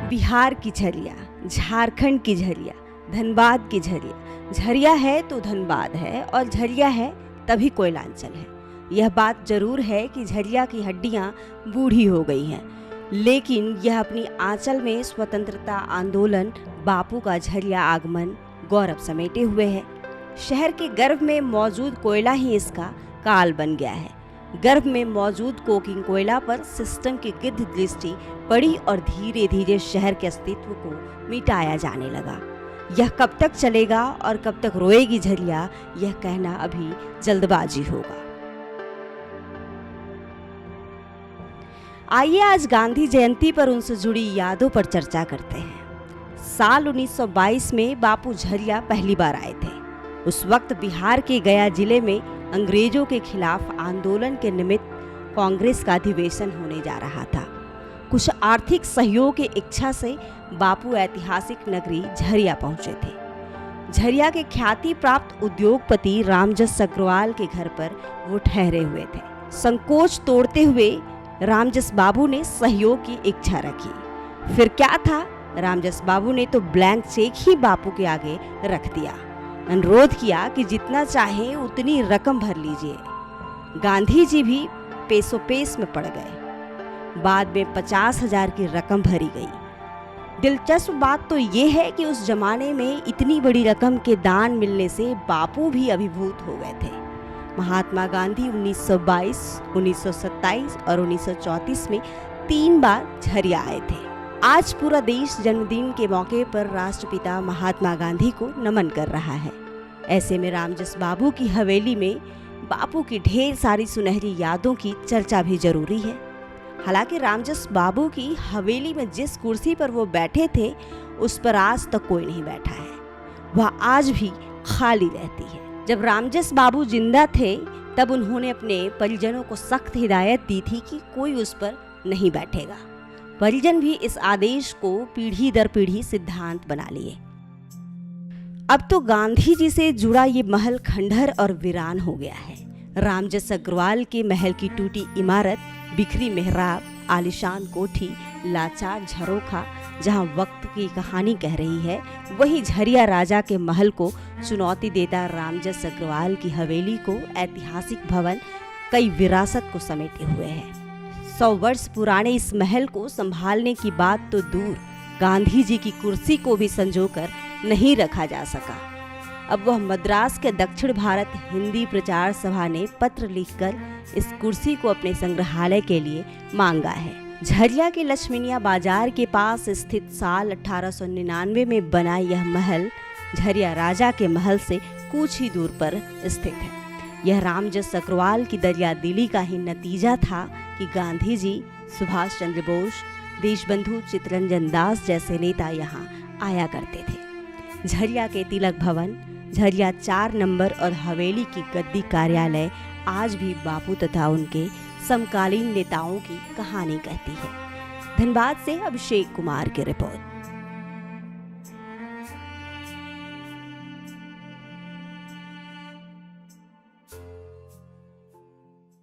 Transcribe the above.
बिहार की झरिया, झारखंड की झरिया, धनबाद की झरिया। झरिया है तो धनबाद है और झरिया है तभी कोयलांचल है। यह बात जरूर है कि झरिया की हड्डियां बूढ़ी हो गई हैं, लेकिन यह अपनी आंचल में स्वतंत्रता आंदोलन, बापू का झरिया आगमन, गौरव समेटे हुए है। शहर के गर्भ में मौजूद कोयला ही इसका काल बन गया है। गर्भ में मौजूद कोकिंग कोयला पर सिस्टम की गिद्ध दृष्टि पड़ी और धीरे धीरे शहर के अस्तित्व को मिटाया जाने लगा। यह कब तक चलेगा और कब तक रोएगी झरिया, यह कहना अभी जल्दबाजी होगा। आइए आज गांधी जयंती पर उनसे जुड़ी यादों पर चर्चा करते हैं। साल 1922 में बापू झरिया पहली बार आए थे। उस वक्त बिहार के गया जिले में अंग्रेजों के खिलाफ आंदोलन के निमित्त कांग्रेस का अधिवेशन होने जा रहा था। कुछ आर्थिक सहयोग की इच्छा से बापू ऐतिहासिक नगरी झरिया पहुंचे थे। झरिया के ख्याति प्राप्त उद्योगपति रामजस अग्रवाल के घर पर वो ठहरे हुए थे। संकोच तोड़ते हुए रामजस बाबू ने सहयोग की इच्छा रखी। फिर क्या था, रामजस बाबू ने तो ब्लैंक चेक ही बापू के आगे रख दिया। अनुरोध किया कि जितना चाहे उतनी रकम भर लीजिए। गांधी जी भी पेसो पेश में पड़ गए। बाद में 50,000 की रकम भरी गई। दिलचस्प बात तो ये है कि उस जमाने में इतनी बड़ी रकम के दान मिलने से बापू भी अभिभूत हो गए थे। महात्मा गांधी 1922, 1927 और 1934 में 3 बार झरिया आए थे। आज पूरा देश जन्मदिन के मौके पर राष्ट्रपिता महात्मा गांधी को नमन कर रहा है। ऐसे में रामजस बाबू की हवेली में बापू की ढेर सारी सुनहरी यादों की चर्चा भी जरूरी है। हालांकि रामजस बाबू की हवेली में जिस कुर्सी पर वो बैठे थे, उस पर आज तक कोई नहीं बैठा है। वह आज भी खाली रहती है। जब रामजस बाबू जिंदा थे, तब उन्होंने अपने परिजनों को सख्त हिदायत दी थी कि कोई उस पर नहीं बैठेगा। परिजन भी इस आदेश को पीढ़ी दर पीढ़ी सिद्धांत बना लिए। अब तो गांधी जी से जुड़ा ये महल खंडहर और वीरान हो गया है। रामजस अग्रवाल के महल की टूटी इमारत, बिखरी मेहराब, आलिशान कोठी, लाचार झरोखा जहां वक्त की कहानी कह रही है, वही झरिया राजा के महल को चुनौती देता रामजस अग्रवाल की हवेली को ऐतिहासिक भवन कई विरासत को समेटे हुए है। 100 वर्ष पुराने इस महल को संभालने की बात तो दूर, गांधी जी की कुर्सी को भी संजोकर नहीं रखा जा सका। अब वह मद्रास के दक्षिण भारत हिंदी प्रचार सभा ने पत्र लिखकर इस कुर्सी को अपने संग्रहालय के लिए मांगा है। झरिया के लक्ष्मीनिया बाजार के पास स्थित साल 1899 में बना यह महल झरिया राजा के महल से कुछ ही दूर पर स्थित है। यह रामजस अग्रवाल की दरियादिली का ही नतीजा था कि गांधी जी, सुभाष चंद्र बोस, देशबंधु चित्तरंजन दास जैसे नेता यहाँ आया करते थे। झरिया के तिलक भवन, झरिया 4 नंबर और हवेली की गद्दी कार्यालय आज भी बापू तथा उनके समकालीन नेताओं की कहानी कहती है। धनबाद से अभिषेक कुमार की रिपोर्ट।